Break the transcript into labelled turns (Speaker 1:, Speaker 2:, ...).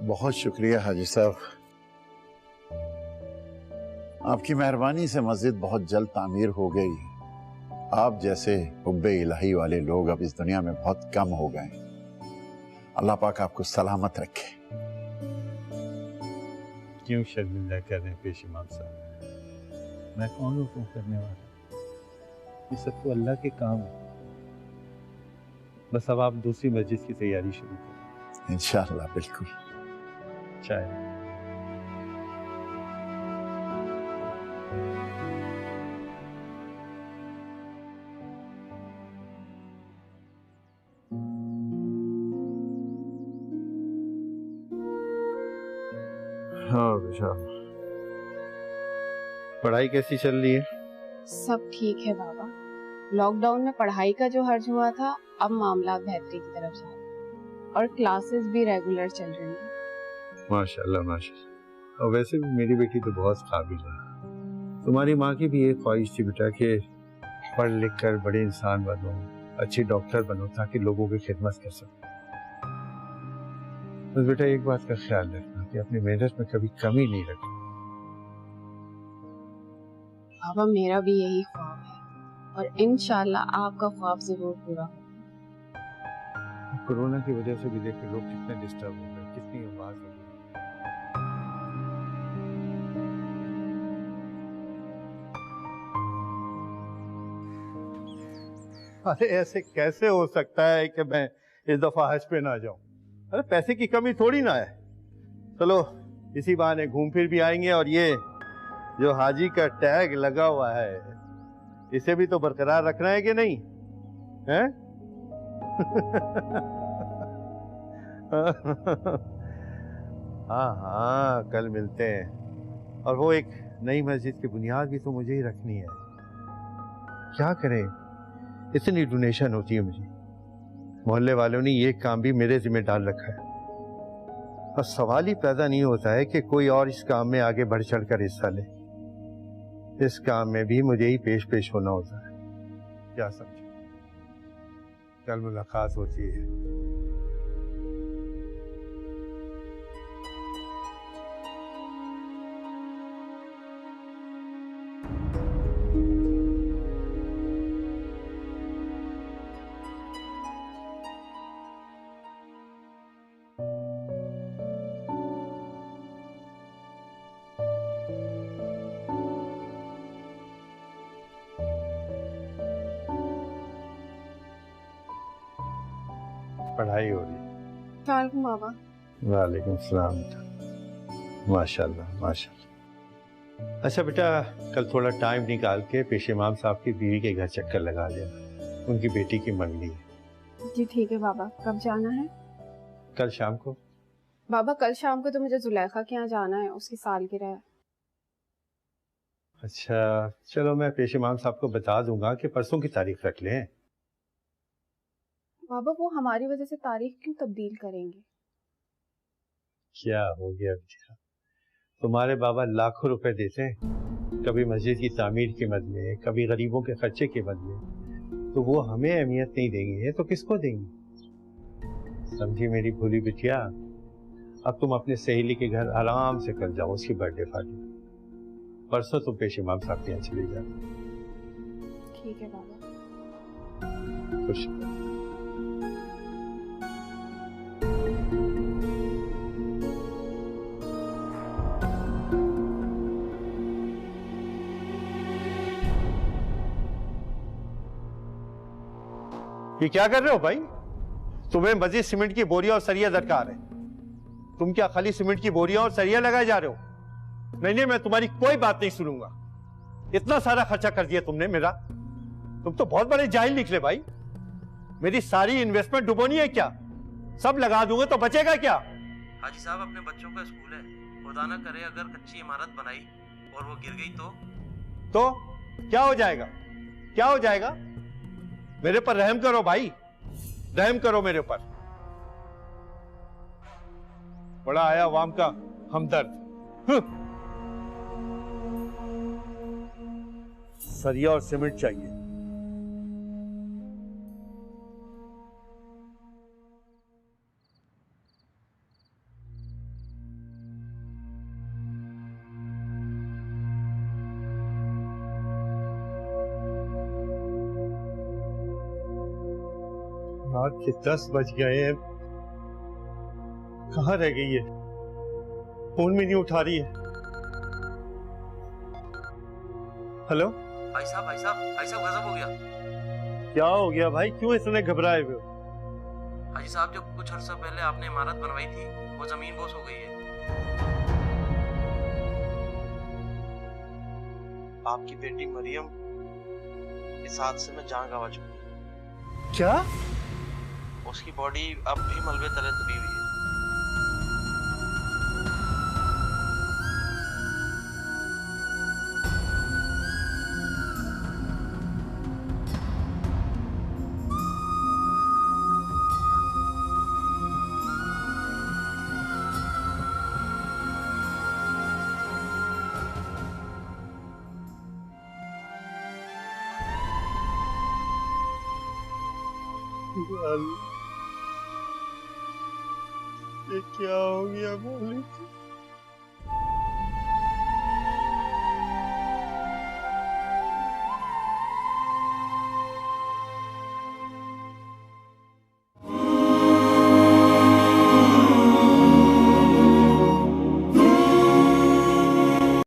Speaker 1: बहुत शुक्रिया हाजी साहब, आपकी मेहरबानी से मस्जिद बहुत जल्द तामीर हो गई। आप जैसे हुब्बे इलाही वाले लोग अब इस दुनिया में बहुत कम हो गए। अल्लाह पाक आपको सलामत रखे।
Speaker 2: क्यों शर्मिंदा कर रहे हैं पेश इमाम साहब? मैं कौन हुक्म करने वाला? ये सब तो अल्लाह के काम है। बस अब आप दूसरी मस्जिद की तैयारी शुरू करें।
Speaker 1: इंशाअल्लाह, बिल्कुल।
Speaker 2: चाय।
Speaker 3: हाँ बेशा, पढ़ाई कैसी चल रही है?
Speaker 4: सब ठीक है बाबा। लॉकडाउन में पढ़ाई का जो हर्ज हुआ था, अब मामला बेहतरी की तरफ जा रहे हैं और क्लासेस भी रेगुलर चल रही हैं।
Speaker 3: माशाल्लाह माशाल्लाह। और वैसे भी मेरी बेटी तो बहुत काबिल है। तुम्हारी माँ की भी एक ख्वाहिश थी बेटा कि पढ़ लिख कर बड़े इंसान बनो, अच्छे डॉक्टर बनो, ताकि लोगों की खिदमत कर सको। बस बेटा एक बात का ख्याल रखना कि अपनी मेहनत में कभी कमी नहीं रखना।
Speaker 4: बाबा मेरा भी यही ख्वाब है और इंशाल्लाह आपका ख्वाब जरूर पूरा होगा।
Speaker 3: कोरोना की वजह से भी देखो लोग कितने डिस्टर्ब हो गए, कितनी आवाज हो गई।
Speaker 2: अरे ऐसे कैसे हो सकता है कि मैं इस दफा हज पे ना जाऊं? अरे पैसे की कमी थोड़ी ना है। चलो इसी बहाने घूम फिर भी आएंगे। और ये जो हाजी का टैग लगा हुआ है, इसे भी तो बरकरार रखना है कि नहीं है? हाँ हाँ, कल मिलते हैं। और वो एक नई मस्जिद की बुनियाद भी तो मुझे ही रखनी है। क्या करें, इतनी डोनेशन होती है मुझे। मोहल्ले वालों ने ये काम भी मेरे जिम्मे डाल रखा है। और सवाल ही पैदा नहीं होता है कि कोई और इस काम में आगे बढ़ चढ़कर हिस्सा ले। इस काम में भी मुझे ही पेश होना होता है। क्या समझे? कल मुलाकात होती है। पढ़ाई हो रही है?
Speaker 4: वालेकुम बाबा।
Speaker 2: वालेकुम सलाम। माशाल्लाह माशाल्लाह। अच्छा बेटा, कल थोड़ा टाइम निकाल के पेश इमाम साहब की बीवी के घर चक्कर लगा देना। उनकी बेटी की मंगनी है।
Speaker 4: जी ठीक है बाबा। कब जाना है?
Speaker 2: कल शाम को।
Speaker 4: बाबा कल शाम को तो मुझे जुलेखा के यहाँ जाना है, उसकी सालगिरह है।
Speaker 2: अच्छा चलो, मैं पेश इमाम साहब को बता दूंगा कि परसों की तारीख रख लें।
Speaker 4: बाबा वो हमारी वजह से तारीख क्यों तब्दील करेंगे?
Speaker 2: क्या हो गया बेटा, तुम्हारे बाबा लाखों रुपए देते हैं, कभी मस्जिद की तामीर की मद में, कभी गरीबों के खर्चे की मद में। तो वो हमें अहमियत नहीं देंगे तो किसको देंगे? समझी मेरी भोली बिटिया। अब तुम अपने सहेली के घर आराम से कल जाओ, उसकी बर्थडे पार्टी। परसों तुम पेश इमाम साहब के यहाँ चले जाओ।
Speaker 4: ठीक है बाबा।
Speaker 2: खुश। ये क्या कर रहे हो भाई? तुम्हें मजीद सीमेंट की बोरियां और सरिया दरकार है। तुम क्या खाली सीमेंट की बोरियां और सरिया लगाए जा रहे हो? नहीं नहीं, मैं तुम्हारी कोई बात नहीं सुनूंगा। इतना सारा खर्चा कर दिया तुमने मेरा। तुम तो बहुत बड़े जाहिल निकले भाई। मेरी सारी इन्वेस्टमेंट डुबोनी है क्या? सब लगा दूंगा तो बचेगा क्या?
Speaker 5: हाजी साहब अपने बच्चों का स्कूल है, खुदा ना करे अगर कच्ची इमारत बनाई और वो गिर गई तो
Speaker 2: क्या हो जाएगा? क्या हो जाएगा? मेरे पर रहम करो भाई, रहम करो मेरे ऊपर। बड़ा आया अवाम का हमदर्द। सरिया और सीमेंट चाहिए। रात के 10 बज गए हैं, कहाँ रह गई है? फोन भी नहीं उठा रही है। हेलो
Speaker 5: भाई साहब भाई साहब भाई साहब, गजब हो गया।
Speaker 2: क्या हो गया भाई, क्यों इतने घबराए हुए हो?
Speaker 5: हाजी साहब, जो कुछ अर्सा पहले आपने इमारत बनवाई थी वो जमीन बोस हो गई है। आपकी बेटी मरियम इस हादसे में जान गंवा चुकी है।
Speaker 2: क्या?
Speaker 5: उसकी बॉडी अब भी मलबे तले दबी हुई है।
Speaker 2: ये क्या हो गया मौलिक?